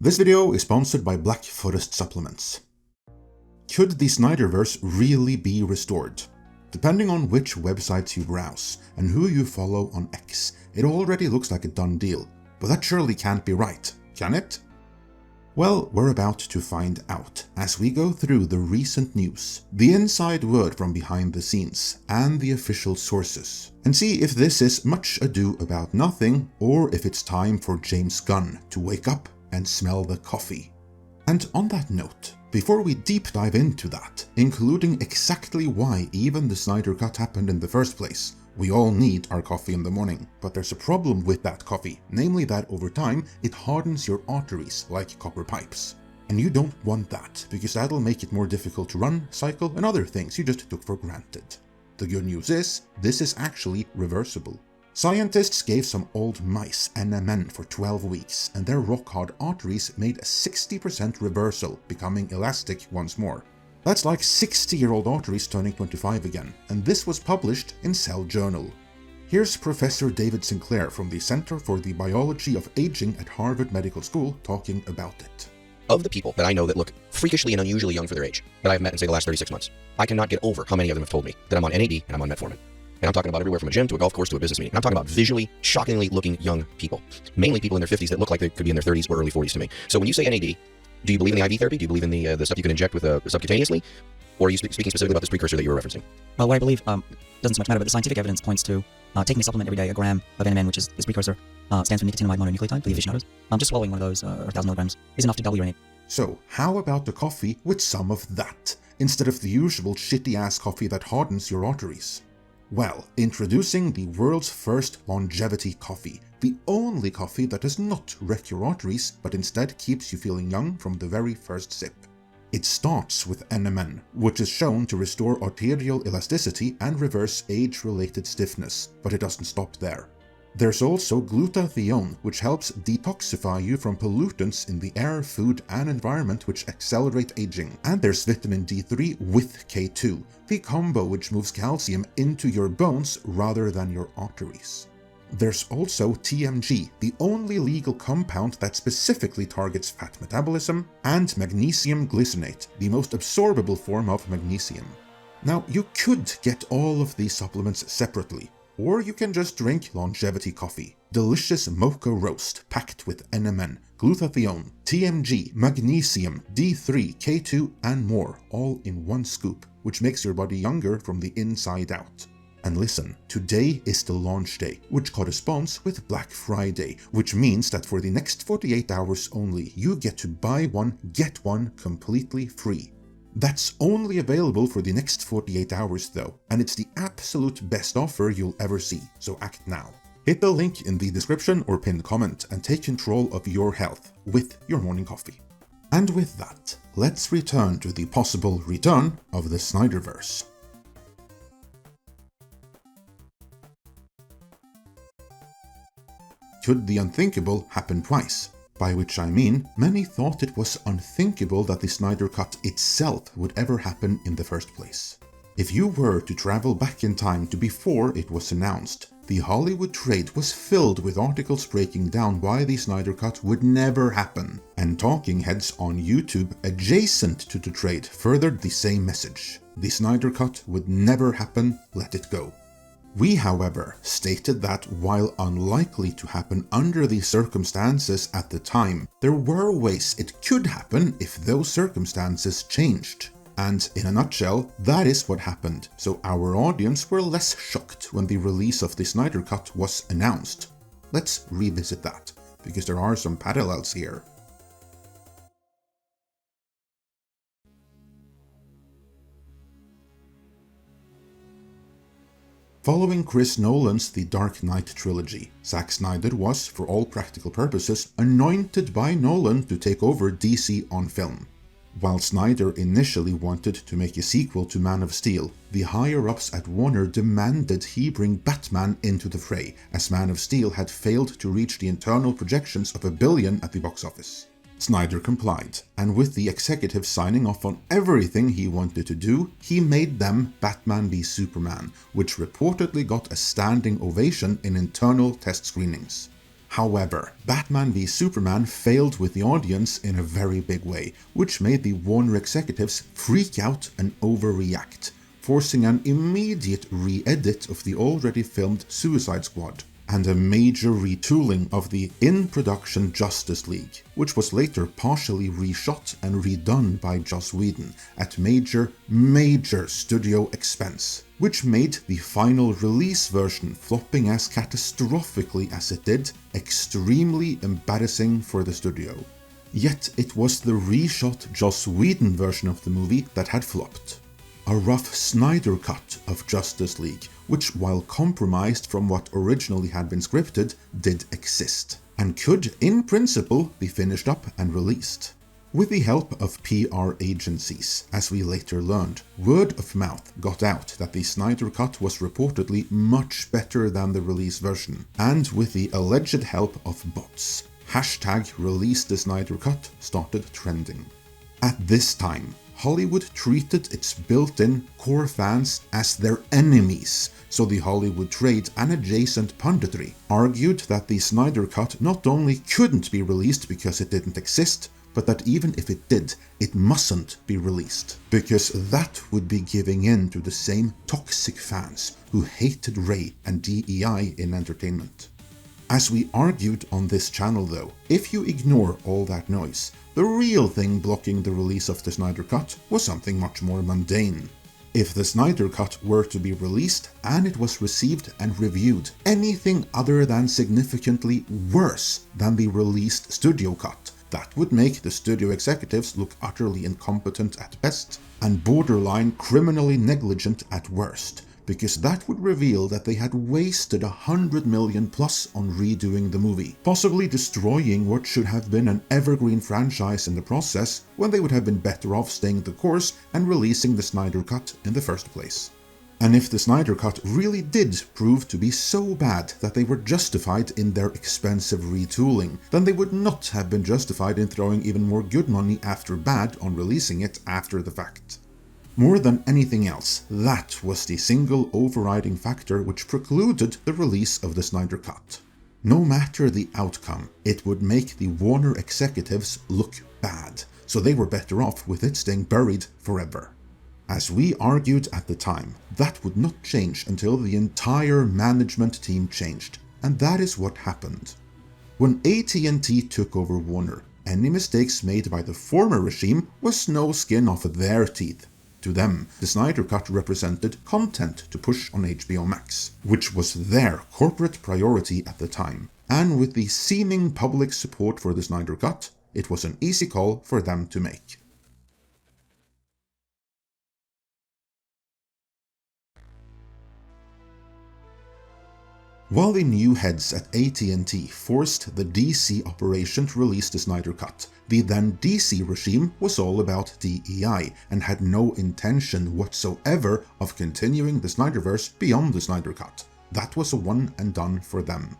This video is sponsored by Black Forest Supplements. Could the Snyderverse really be restored? Depending on which websites you browse and who you follow on X, it already looks like a done deal, but that surely can't be right, can it? Well, we're about to find out as we go through the recent news, the inside word from behind the scenes, and the official sources, and see if this is much ado about nothing or if it's time for James Gunn to wake up and smell the coffee. And on that note, before we deep dive into that, including exactly why even the Snyder Cut happened in the first place, we all need our coffee in the morning, but there's a problem with that coffee, namely that over time it hardens your arteries like copper pipes. And you don't want that, because that'll make it more difficult to run, cycle, and other things you just took for granted. The good news is, this is actually reversible. Scientists gave some old mice NMN for 12 weeks, and their rock-hard arteries made a 60% reversal, becoming elastic once more. That's like 60-year-old arteries turning 25 again, and this was published in Cell Journal. Here's Professor David Sinclair from the Center for the Biology of Aging at Harvard Medical School talking about it. Of the people that I know that look freakishly and unusually young for their age, that I've met in, say, the last 36 months, I cannot get over how many of them have told me that I'm on NAD and I'm on metformin. And I'm talking about everywhere from a gym to a golf course to a business meeting. And I'm talking about visually, shockingly looking young people. Mainly people in their 50s that look like they could be in their 30s or early 40s to me. So when you say NAD, do you believe in the IV therapy? Do you believe in the stuff you can inject with subcutaneously? Or are you speaking specifically about this precursor that you were referencing? Well, what I believe doesn't so much matter, but the scientific evidence points to taking a supplement every day, a gram of NMN, which is this precursor, stands for nicotinamide mononucleotide for the aficionados. Just swallowing one of those, or 1,000 milligrams, is enough to double your NAD. So, how about the coffee with some of that, instead of the usual shitty-ass coffee that hardens your arteries? Well, introducing the world's first longevity coffee, the only coffee that does not wreck your arteries, but instead keeps you feeling young from the very first sip. It starts with NMN, which is shown to restore arterial elasticity and reverse age-related stiffness, but it doesn't stop there. There's also glutathione, which helps detoxify you from pollutants in the air, food, and environment which accelerate aging. And there's vitamin D3 with K2, the combo which moves calcium into your bones rather than your arteries. There's also TMG, the only legal compound that specifically targets fat metabolism, and magnesium glycinate, the most absorbable form of magnesium. Now, you could get all of these supplements separately, or you can just drink longevity coffee. Delicious mocha roast packed with NMN, glutathione, TMG, magnesium, D3, K2, and more, all in one scoop, which makes your body younger from the inside out. And listen, today is the launch day, which corresponds with Black Friday, which means that for the next 48 hours only, you get to buy one, get one completely free. That's only available for the next 48 hours though, and it's the absolute best offer you'll ever see, so act now. Hit the link in the description or pinned comment and take control of your health with your morning coffee. And with that, let's return to the possible return of the Snyderverse. Could the unthinkable happen twice? By which I mean, many thought it was unthinkable that the Snyder Cut itself would ever happen in the first place. If you were to travel back in time to before it was announced, the Hollywood trade was filled with articles breaking down why the Snyder Cut would never happen, and talking heads on YouTube adjacent to the trade furthered the same message. The Snyder Cut would never happen, let it go. We, however, stated that while unlikely to happen under the circumstances at the time, there were ways it could happen if those circumstances changed. And in a nutshell, that is what happened, so our audience were less shocked when the release of the Snyder Cut was announced. Let's revisit that, because there are some parallels here. Following Chris Nolan's The Dark Knight trilogy, Zack Snyder was, for all practical purposes, anointed by Nolan to take over DC on film. While Snyder initially wanted to make a sequel to Man of Steel, the higher-ups at Warner demanded he bring Batman into the fray, as Man of Steel had failed to reach the internal projections of $1 billion at the box office. Snyder complied, and with the executives signing off on everything he wanted to do, he made them Batman v Superman, which reportedly got a standing ovation in internal test screenings. However, Batman v Superman failed with the audience in a very big way, which made the Warner executives freak out and overreact, forcing an immediate re-edit of the already filmed Suicide Squad, and a major retooling of the in-production Justice League, which was later partially reshot and redone by Joss Whedon at major studio expense, which made the final release version, flopping as catastrophically as it did, extremely embarrassing for the studio. Yet it was the reshot Joss Whedon version of the movie that had flopped. A rough Snyder cut of Justice League, which, while compromised from what originally had been scripted, did exist, and could, in principle, be finished up and released. With the help of PR agencies, as we later learned, word of mouth got out that the Snyder cut was reportedly much better than the release version, and with the alleged help of bots, #release the Snyder cut started trending. At this time, Hollywood treated its built-in core fans as their enemies, so the Hollywood Trade and adjacent punditry argued that the Snyder Cut not only couldn't be released because it didn't exist, but that even if it did, it mustn't be released, because that would be giving in to the same toxic fans who hated Ray and DEI in entertainment. As we argued on this channel though, if you ignore all that noise, the real thing blocking the release of the Snyder Cut was something much more mundane. If the Snyder Cut were to be released and it was received and reviewed anything other than significantly worse than the released studio cut, that would make the studio executives look utterly incompetent at best and borderline criminally negligent at worst, because that would reveal that they had wasted $100 million plus on redoing the movie, possibly destroying what should have been an evergreen franchise in the process, when they would have been better off staying the course and releasing the Snyder Cut in the first place. And if the Snyder Cut really did prove to be so bad that they were justified in their expensive retooling, then they would not have been justified in throwing even more good money after bad on releasing it after the fact. More than anything else, that was the single overriding factor which precluded the release of the Snyder Cut. No matter the outcome, it would make the Warner executives look bad, so they were better off with it staying buried forever. As we argued at the time, that would not change until the entire management team changed, and that is what happened. When AT&T took over Warner, any mistakes made by the former regime was no skin off their teeth. To them, the Snyder Cut represented content to push on HBO Max, which was their corporate priority at the time, and with the seeming public support for the Snyder Cut, it was an easy call for them to make. While the new heads at AT&T forced the DC operation to release the Snyder Cut, the then DC regime was all about DEI and had no intention whatsoever of continuing the Snyderverse beyond the Snyder Cut. That was a one and done for them.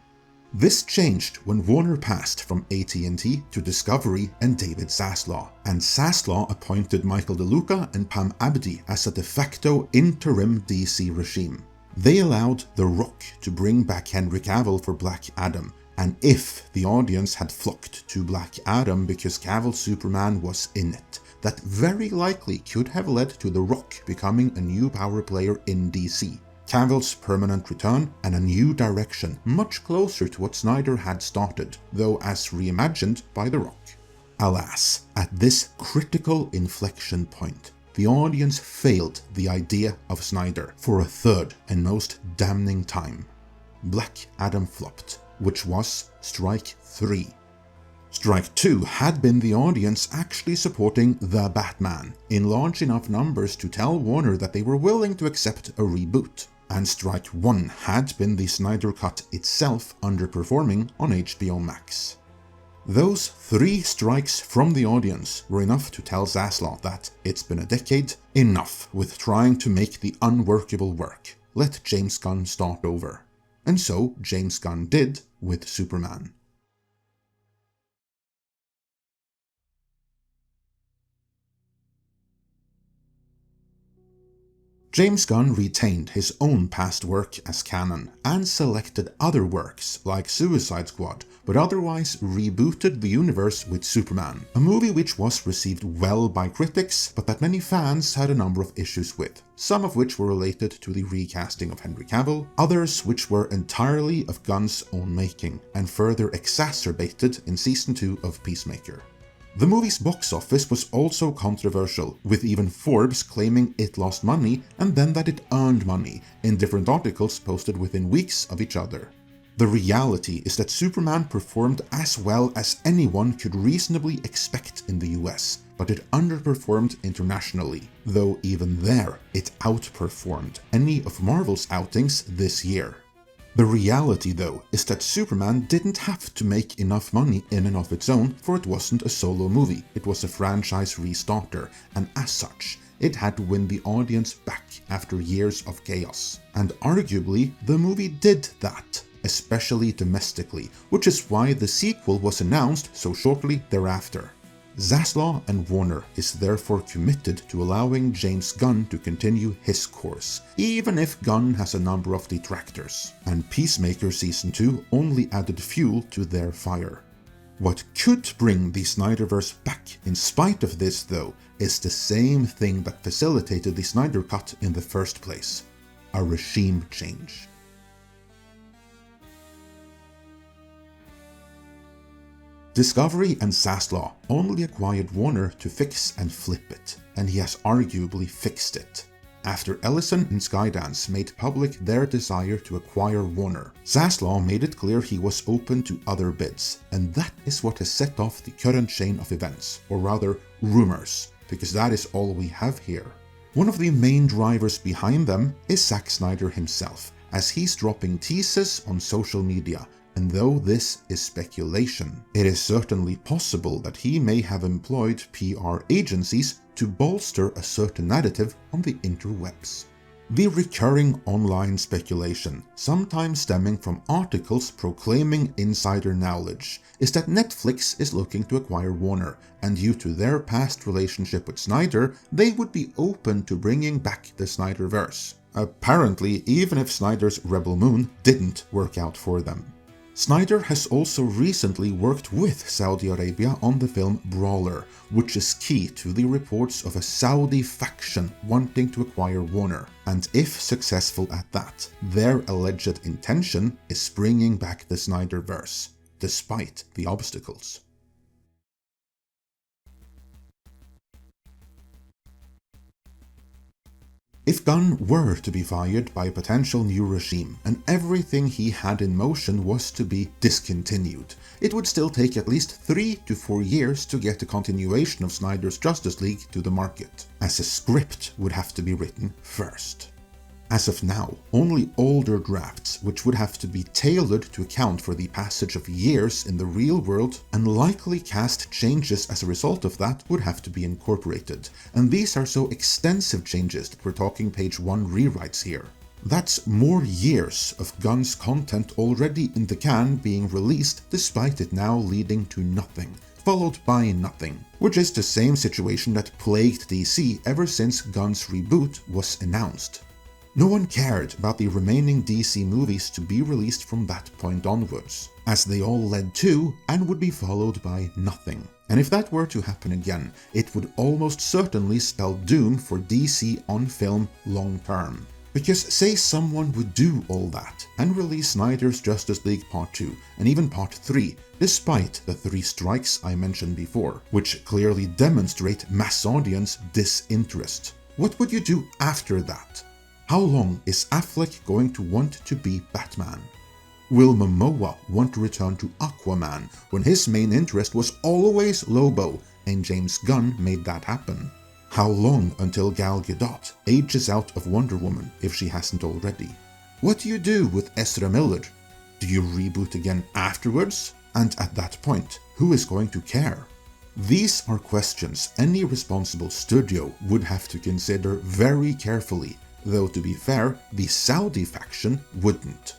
This changed when Warner passed from AT&T to Discovery and David Zaslav, and Zaslav appointed Michael DeLuca and Pam Abdi as a de facto interim DC regime. They allowed The Rock to bring back Henry Cavill for Black Adam, and if the audience had flocked to Black Adam because Cavill's Superman was in it, that very likely could have led to The Rock becoming a new power player in DC, Cavill's permanent return, and a new direction much closer to what Snyder had started, though as reimagined by The Rock. Alas, at this critical inflection point, the audience failed the idea of Snyder for a third and most damning time. Black Adam flopped, which was strike 3. Strike 2 had been the audience actually supporting The Batman in large enough numbers to tell Warner that they were willing to accept a reboot, and strike 1 had been the Snyder Cut itself underperforming on HBO Max. Those 3 strikes from the audience were enough to tell Zaslav that it's been a decade, enough with trying to make the unworkable work. Let James Gunn start over. And so James Gunn did with Superman. James Gunn retained his own past work as canon and selected other works like Suicide Squad, but otherwise rebooted the universe with Superman, a movie which was received well by critics but that many fans had a number of issues with, some of which were related to the recasting of Henry Cavill, others which were entirely of Gunn's own making and further exacerbated in Season 2 of Peacemaker. The movie's box office was also controversial, with even Forbes claiming it lost money and then that it earned money in different articles posted within weeks of each other. The reality is that Superman performed as well as anyone could reasonably expect in the US, but it underperformed internationally, though even there it outperformed any of Marvel's outings this year. The reality, though, is that Superman didn't have to make enough money in and of its own, for it wasn't a solo movie, it was a franchise restarter, and as such, it had to win the audience back after years of chaos. And arguably, the movie did that, especially domestically, which is why the sequel was announced so shortly thereafter. Zaslav and Warner is therefore committed to allowing James Gunn to continue his course, even if Gunn has a number of detractors, and Peacemaker Season 2 only added fuel to their fire. What could bring the Snyderverse back in spite of this, though, is the same thing that facilitated the Snyder Cut in the first place: a regime change. Discovery and Zaslav only acquired Warner to fix and flip it, and he has arguably fixed it. After Ellison and Skydance made public their desire to acquire Warner, Zaslav made it clear he was open to other bids, and that is what has set off the current chain of events, or rather rumors, because that is all we have here. One of the main drivers behind them is Zack Snyder himself, as he's dropping teases on social media. And though this is speculation, it is certainly possible that he may have employed PR agencies to bolster a certain narrative on the interwebs. The recurring online speculation, sometimes stemming from articles proclaiming insider knowledge, is that Netflix is looking to acquire Warner, and due to their past relationship with Snyder, they would be open to bringing back the Snyderverse. Apparently, even if Snyder's Rebel Moon didn't work out for them. Snyder has also recently worked with Saudi Arabia on the film Brawler, which is key to the reports of a Saudi faction wanting to acquire Warner, and if successful at that, their alleged intention is bringing back the Snyderverse, despite the obstacles. If Gunn were to be fired by a potential new regime and everything he had in motion was to be discontinued, it would still take at least 3 to 4 years to get a continuation of Snyder's Justice League to the market, as a script would have to be written first. As of now, only older drafts, which would have to be tailored to account for the passage of years in the real world, and likely cast changes as a result of that, would have to be incorporated, and these are so extensive changes that we're talking page 1 rewrites here. That's more years of Gunn's content already in the can being released, despite it now leading to nothing, followed by nothing, which is the same situation that plagued DC ever since Gunn's reboot was announced. No one cared about the remaining DC movies to be released from that point onwards, as they all led to and would be followed by nothing. And if that were to happen again, it would almost certainly spell doom for DC on film long term. Because say someone would do all that and release Snyder's Justice League Part 2 and even Part 3, despite the 3 strikes I mentioned before, which clearly demonstrate mass audience disinterest. What would you do after that? How long is Affleck going to want to be Batman? Will Momoa want to return to Aquaman when his main interest was always Lobo and James Gunn made that happen? How long until Gal Gadot ages out of Wonder Woman if she hasn't already? What do you do with Ezra Miller? Do you reboot again afterwards? And at that point, who is going to care? These are questions any responsible studio would have to consider very carefully, though to be fair, the Saudi faction wouldn't.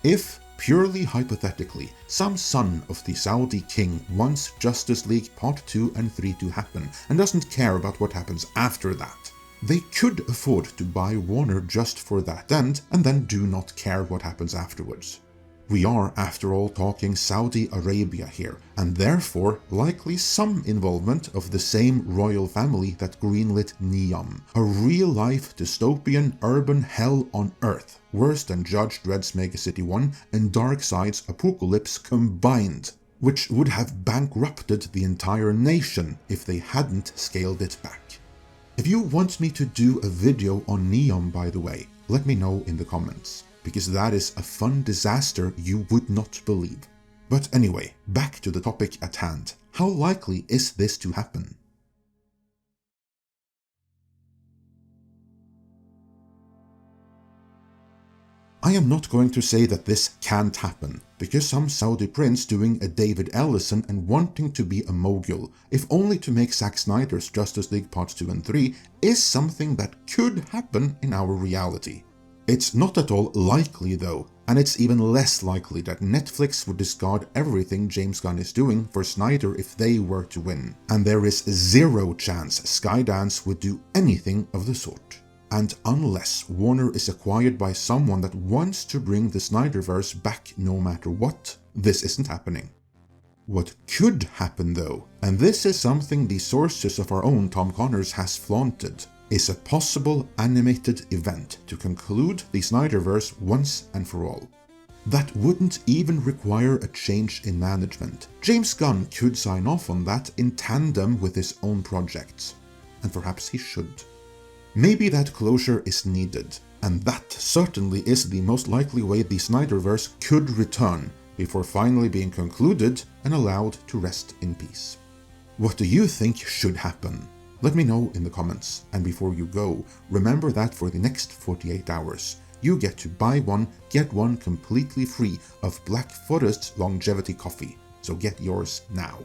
If, purely hypothetically, some son of the Saudi king wants Justice League Part 2 and 3 to happen and doesn't care about what happens after that, They could afford to buy Warner just for that end and then do not care what happens afterwards. We are, after all, talking Saudi Arabia here, and therefore likely some involvement of the same royal family that greenlit Neom, a real-life dystopian urban hell on earth, worse than Judge Dredd's Megacity 1 and Darkseid's Apocalypse combined, which would have bankrupted the entire nation if they hadn't scaled it back. If you want me to do a video on Neom, by the way, let me know in the comments, because that is a fun disaster you would not believe. But anyway, back to the topic at hand. How likely is this to happen? I am not going to say that this can't happen, because some Saudi prince doing a David Ellison and wanting to be a mogul, if only to make Zack Snyder's Justice League Parts 2 and 3, is something that could happen in our reality. It's not at all likely though, and it's even less likely that Netflix would discard everything James Gunn is doing for Snyder if they were to win, and there is zero chance Skydance would do anything of the sort. And unless Warner is acquired by someone that wants to bring the Snyderverse back no matter what, this isn't happening. What could happen though, and this is something the sources of our own Tom Connors has flaunted, is a possible animated event to conclude the Snyderverse once and for all. That wouldn't even require a change in management. James Gunn could sign off on that in tandem with his own projects, and perhaps he should. Maybe that closure is needed, and that certainly is the most likely way the Snyderverse could return before finally being concluded and allowed to rest in peace. What do you think should happen? Let me know in the comments, and before you go, remember that for the next 48 hours, you get to buy one, get one completely free of Black Forest's longevity coffee, so get yours now.